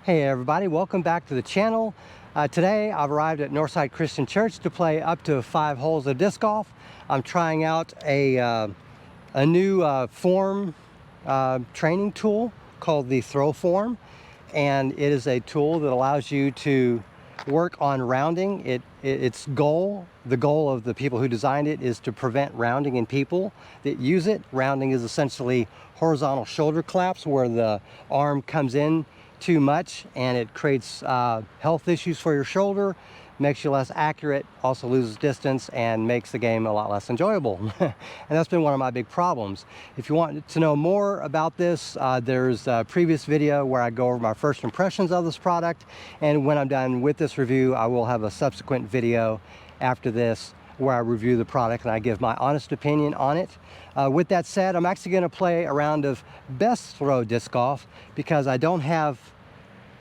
Hey everybody, welcome back to the channel. Today I've arrived at Northside Christian Church to play up to 5 holes of disc golf. I'm trying out a new form training tool called the ThroForm, and it is a tool that allows you to work on rounding. The goal of the people who designed it is to prevent rounding in people that use it. Rounding is essentially horizontal shoulder collapse, where the arm comes in too much and it creates health issues for your shoulder, makes you less accurate, also loses distance, and makes the game a lot less enjoyable. And that's been one of my big problems. If you want to know more about this, there's a previous video where I go over my first impressions of this product, and when I'm done with this review, I will have a subsequent video after this where I review the product and I give my honest opinion on it. With that said, I'm actually going to play a round of best throw disc golf because I don't have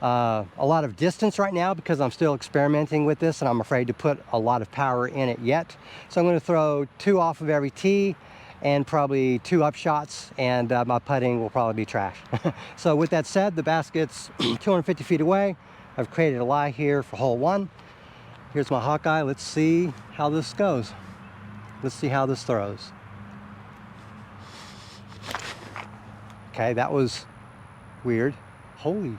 a lot of distance right now because I'm still experimenting with this and I'm afraid to put a lot of power in it yet. So I'm going to throw 2 off of every tee and probably 2 up shots, and my putting will probably be trash. So with that said, the basket's 250 feet away. I've created a lie here for hole 1. Here's my Hawkeye. Let's see how this goes. Let's see how this throws. Okay, that was weird. Holy.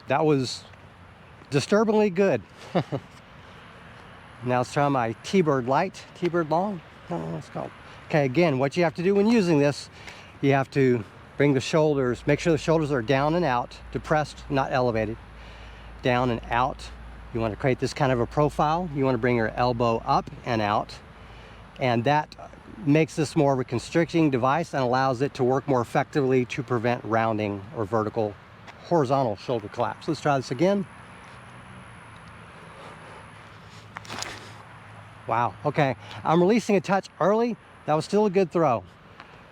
That was disturbingly good. Now let's try my T-Bird light, T-Bird long. I don't know what it's called. Okay, again, what you have to do when using this, you have to bring the shoulders, make sure the shoulders are down and out, depressed, not elevated, down and out. You want to create this kind of a profile. You want to bring your elbow up and out, and that makes this more of a constricting device and allows it to work more effectively to prevent rounding or horizontal shoulder collapse. Let's try this again. Wow, okay. I'm releasing a touch early. That was still a good throw.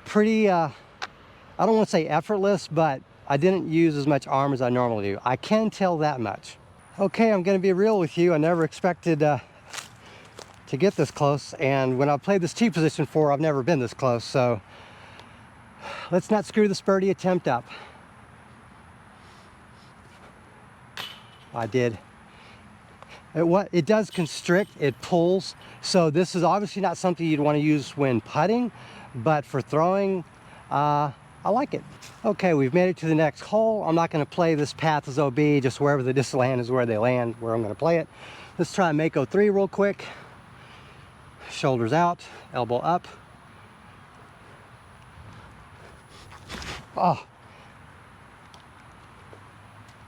Pretty, I don't want to say effortless, but I didn't use as much arm as I normally do. I can tell that much. Okay, I'm going to be real with you. I never expected to get this close, and when I've played this tee position before, I've never been this close, so let's not screw this birdie attempt up. I did. It does constrict, it pulls, so this is obviously not something you'd want to use when putting, but for throwing, I like it. Okay, we've made it to the next hole. I'm not going to play this path as OB, just wherever the discs land is where they land, where I'm going to play it. Let's try Mako 3 real quick. Shoulders out, elbow up. Oh,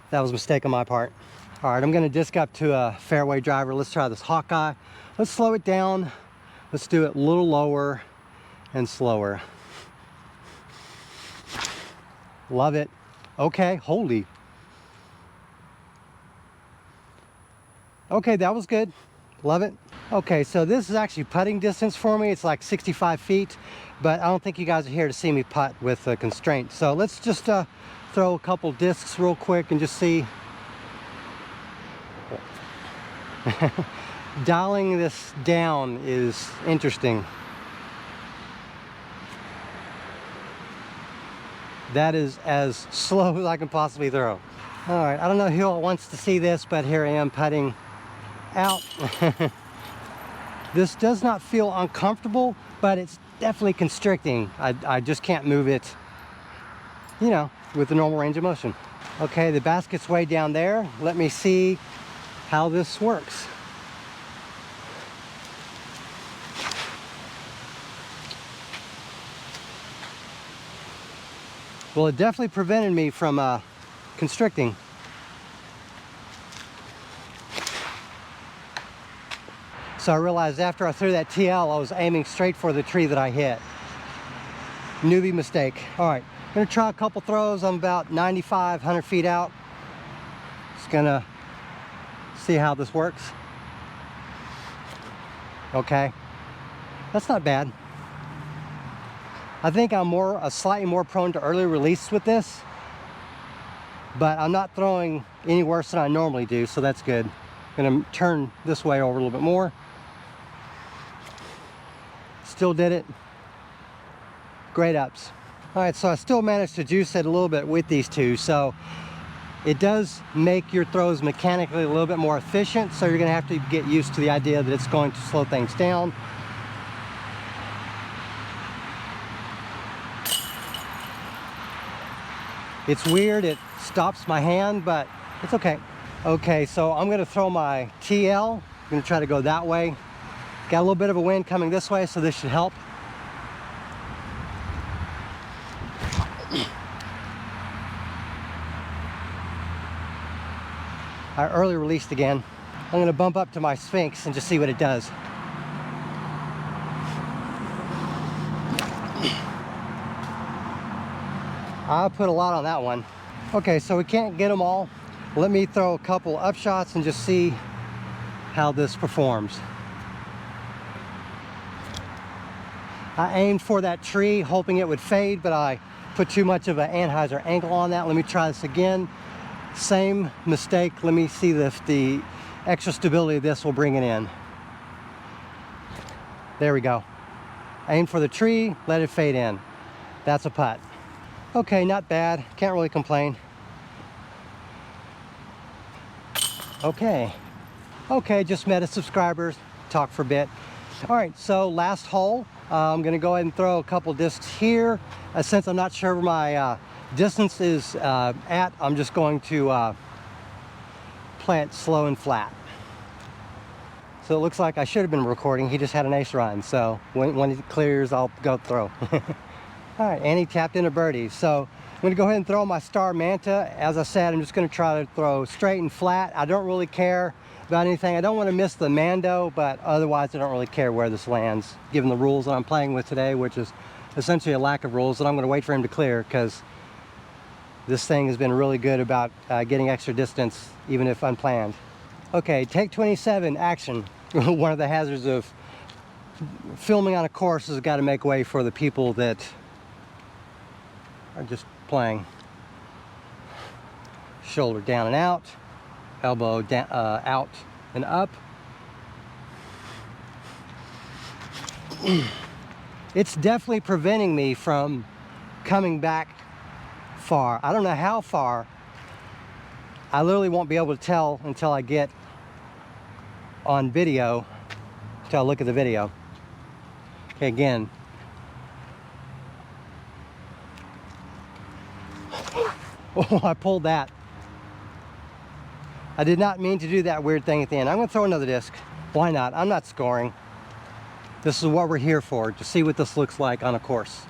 that was a mistake on my part. All right, I'm going to disc up to a fairway driver. Let's try this Hawkeye. Let's slow it down. Let's do it a little lower and slower. Love it. Okay, holy. Okay, that was good. Love it. Okay, so this is actually putting distance for me. It's like 65 feet, but I don't think you guys are here to see me putt with a constraint. So let's just throw a couple discs real quick and just see. Dialing this down is interesting. That is as slow as I can possibly throw. All right, I don't know who wants to see this, but here I am putting out. This does not feel uncomfortable, but it's definitely constricting. I just can't move it, you know, with the normal range of motion. Okay, the basket's way down there. Let me see how this works. Well, it definitely prevented me from constricting. So I realized after I threw that TL, I was aiming straight for the tree that I hit. Newbie mistake. All right, I'm gonna try a couple throws. I'm about 95, 100 feet out. Just gonna see how this works. Okay, that's not bad. I think I'm slightly more prone to early release with this, but I'm not throwing any worse than I normally do, so that's good. I'm gonna turn this way over a little bit more. Still did it. Great ups. All right, so I still managed to juice it a little bit with these two, so it does make your throws mechanically a little bit more efficient, so you're gonna have to get used to the idea that it's going to slow things down. It's weird, it stops my hand, but it's okay. Okay, so I'm gonna throw my TL. I'm gonna try to go that way. Got a little bit of a wind coming this way, so this should help. I early released again. I'm gonna bump up to my Sphinx and just see what it does. I put a lot on that one. Okay, so we can't get them all. Let me throw a couple upshots and just see how this performs. I aimed for that tree, hoping it would fade, but I put too much of an Anheuser angle on that. Let me try this again. Same mistake. Let me see if the extra stability of this will bring it in. There we go. Aim for the tree, let it fade in. That's a putt. Okay, not bad. Can't really complain. Okay, just met a subscriber. Talk for a bit. All right, so last hole. I'm gonna go ahead and throw a couple discs here. Since I'm not sure where my distance is at, I'm just going to play it slow and flat. So it looks like I should have been recording. He just had an ace run, so when it clears, I'll go throw. All right, and he tapped in a birdie. So I'm gonna go ahead and throw my Star Manta. As I said, I'm just gonna try to throw straight and flat. I don't really care about anything. I don't want to miss the Mando, but otherwise I don't really care where this lands, given the rules that I'm playing with today, which is essentially a lack of rules. And I'm gonna wait for him to clear, because this thing has been really good about getting extra distance, even if unplanned. Okay, take 27, action. One of the hazards of filming on a course is got to make way for the people that are just playing. Shoulder down and out, elbow down, out and up. It's definitely preventing me from coming back far. I don't know how far. I literally won't be able to tell until I get on video, until I look at the video. Okay, again. Oh, I pulled that. I did not mean to do that weird thing at the end. I'm gonna throw another disc. Why not? I'm not scoring. This is what we're here for, to see what this looks like on a course.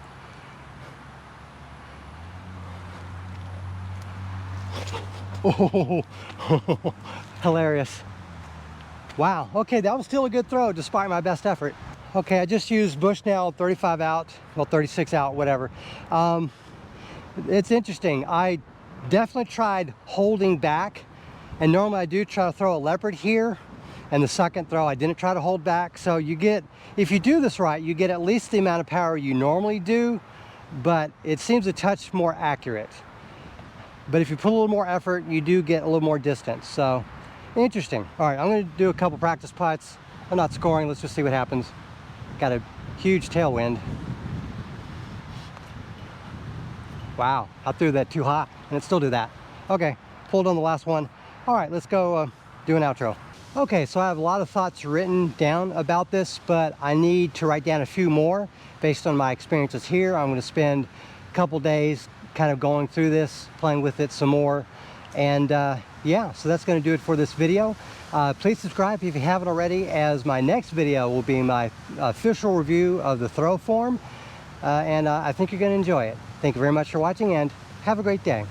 Oh, hilarious. Wow, okay, that was still a good throw despite my best effort. Okay, I just used Bushnell 35 out, well 36 out, whatever. It's interesting. I definitely tried holding back, and normally I do try to throw a leopard here, and the second throw I didn't try to hold back. So you get, if you do this right, you get at least the amount of power you normally do, but it seems a touch more accurate. But if you put a little more effort, you do get a little more distance. So interesting. All right, I'm going to do a couple practice putts. I'm not scoring. Let's just see what happens. Got a huge tailwind. Wow, I threw that too high and it still did that. Okay, pulled on the last one. All right, let's go do an outro. Okay, so I have a lot of thoughts written down about this, but I need to write down a few more based on my experiences here. I'm going to spend a couple days kind of going through this, playing with it some more. And yeah, so that's going to do it for this video. Please subscribe if you haven't already, as my next video will be my official review of the ThroForm. And I think you're going to enjoy it. Thank you very much for watching, and have a great day.